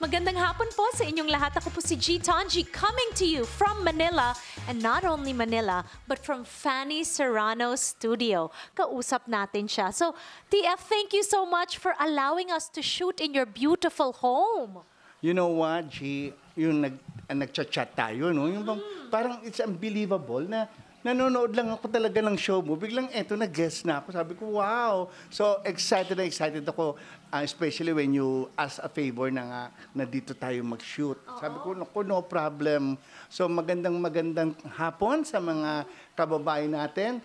Magandang hapon po sa inyong lahat. Ako po si G. Tonji coming to you from Manila, and not only Manila, but from Fanny Serrano Studio. Kausap natin siya. So, TF, thank you so much for allowing us to shoot in your beautiful home. You know what, G? Yung nagchat-chat tayo, no? Yung parang it's unbelievable na nanonood lang ako talaga ng show mo. Biglang eto, nag-guest na ako. Sabi ko, wow! So, excited na excited ako. Especially when you ask a favor na dito tayo mag-shoot. Sabi ko, naku, no problem. So, magandang hapon sa mga kababayan natin.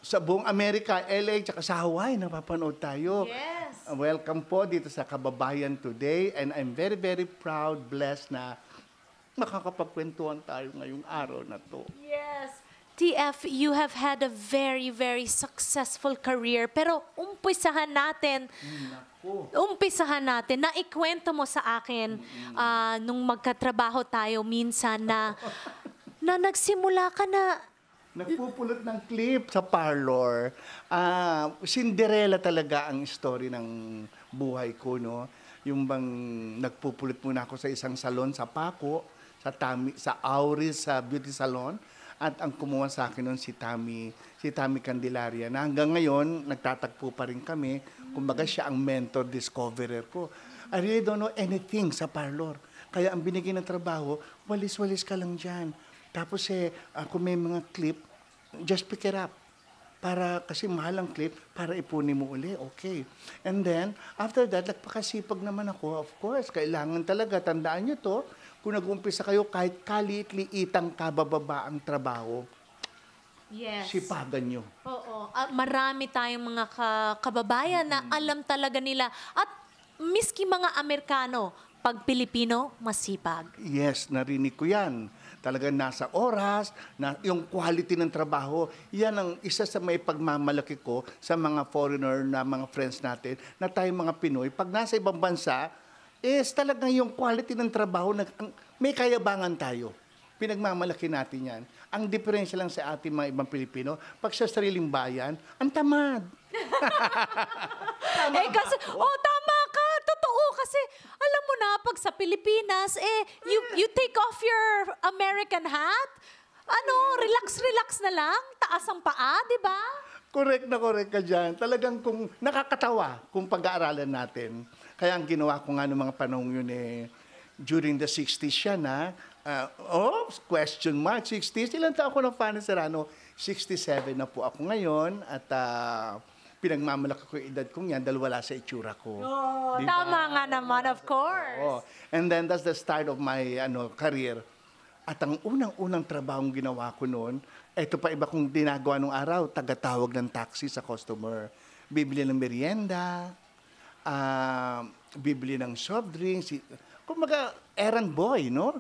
Sa buong Amerika, LA, tsaka sa Hawaii, napapanood tayo. Yes. Welcome po dito sa Kababayan Today. And I'm very, very proud, blessed na makakapagkwentuhan tayo ngayong araw na to. Yes. TF, you have had a very, very successful career. Pero umpisahan natin, naikwento mo sa akin nung magkatrabaho tayo minsan na nagsimula ka na. Nagpupulot ng clip sa parlor. Cinderella talaga ang story ng buhay ko, no? Yung bang nagpupulot muna ako sa isang salon sa Paco, sa Auris sa beauty salon. At ang kumuha sa akin noon si Tammy Candelaria, na hanggang ngayon, nagtatagpo pa rin kami. Kumbaga siya ang mentor, discoverer ko. I really don't know anything sa parlor. Kaya ang binigay ng trabaho, walis-walis ka lang dyan. Tapos kung may mga clip, just pick it up. Kasi mahal ang clip, para ipunin mo uli, okay. And then, after that, nagpakasipag naman ako. Of course, kailangan talaga, tandaan nyo to, kung nag-umpisa kayo, kahit kaliit-liitang kabababa ang trabaho, Yes. sipagan nyo. Oo. Marami tayong mga kababayan na alam talaga nila. At miski mga Amerikano, pag Pilipino, masipag. Yes, narinig ko yan. Talagang nasa oras, yung quality ng trabaho, yan ang isa sa may pagmamalaki ko sa mga foreigner na mga friends natin, na tayong mga Pinoy, pag nasa ibang bansa, talagang yung quality ng trabaho, may kayabangan tayo. Pinagmamalaki natin yan. Ang diferensya lang sa ating mga ibang Pilipino, pag sa sariling bayan, ang tamad. Kasi, tama ka. Totoo. Kasi, alam mo na, pag sa Pilipinas, you take off your American hat, relax na lang, taas ang paa, di ba? Correct ka dyan. Talagang kung nakakatawa kung pag-aaralan natin. Kaya ang ginawa ko nga noong mga panahon yun during the 60s siya na, question mark, 60s. Ilan taon ako ng Fanny Serrano? 67 na po ako ngayon at pinagmamalaki ko yung edad kong yan dahil wala sa itsura ko. Oh, diba? Tama nga naman, of course. And then that's the start of my career. At ang unang-unang trabahong ginawa ko noon, ito pa iba kong ginagawa nung araw, tagatawag ng taxi sa customer. Bibili ng merienda, bibili ng soft drinks, kumbaga errand boy, no?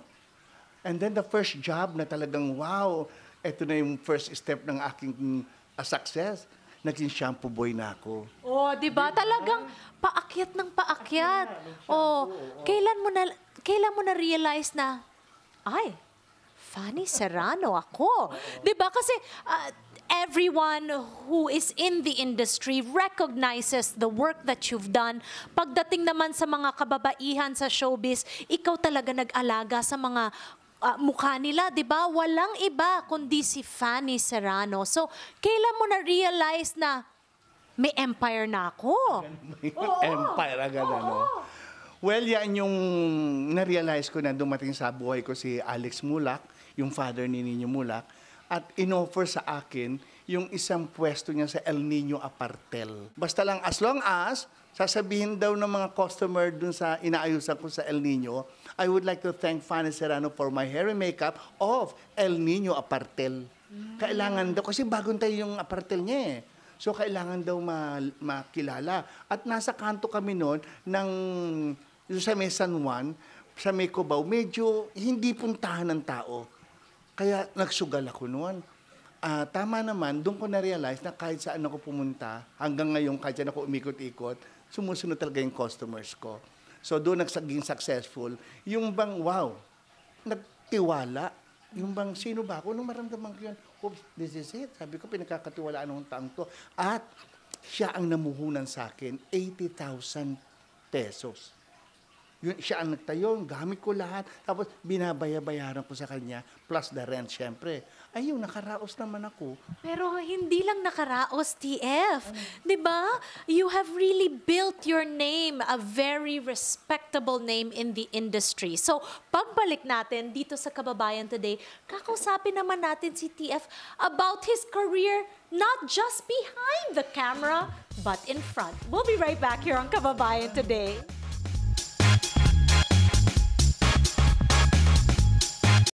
And then the first job na talagang, wow, ito na yung first step ng aking success, naging shampoo boy na ako. Di ba? Talagang paakyat ng paakyat. Kailan mo na realize na, Fanny Serrano ako. Di ba? Kasi everyone who is in the industry recognizes the work that you've done. Pagdating naman sa mga kababaihan sa showbiz, ikaw talaga nag-alaga sa mga mukha nila, di ba? Walang iba kundi si Fanny Serrano. So, kailan mo na-realize na may empire na ako? Empire agad, ano? Well, yan yung na-realize ko na dumating sa buhay ko si Alex Mulak, yung father ni Nino Mulak, at inoffer sa akin yung isang pwesto niya sa El Nino Apartel. Basta lang, as long as sasabihin daw ng mga customer dun sa inaayusan ko sa El Nino, I would like to thank Fanny Serrano for my hair and makeup of El Nino Apartel. Kailangan daw, kasi bagong tayo yung apartel niya So, kailangan daw makilala. At nasa kanto kami noon sa may San Juan, sa may Cubao, medyo hindi puntahan ng tao. Kaya nagsugal ako noon. Tama naman, doon ko na-realize na kahit saan ako pumunta, hanggang ngayon kahit saan ako umikot-ikot, sumusunod talaga yung customers ko. So doon naging successful. Yung bang, wow, nagtiwala. Yung bang, sino ba ako? Nung maramdaman ko yun, oops, this is it. Sabi ko, pinagkakatiwalaan ng taong to. At siya ang namuhunan sa akin, 80,000 pesos. Yun, siya ang nagtayo, gamit ko lahat. Tapos binabayaran ko sa kanya, plus the rent, syempre. Ayun, nakaraos naman ako. Pero hindi lang nakaraos, TF. 'Di ba? You have really built your name, a very respectable name in the industry. So, pagbalik natin dito sa Kababayan Today, kakausapin naman natin si TF about his career, not just behind the camera, but in front. We'll be right back here on Kababayan Today.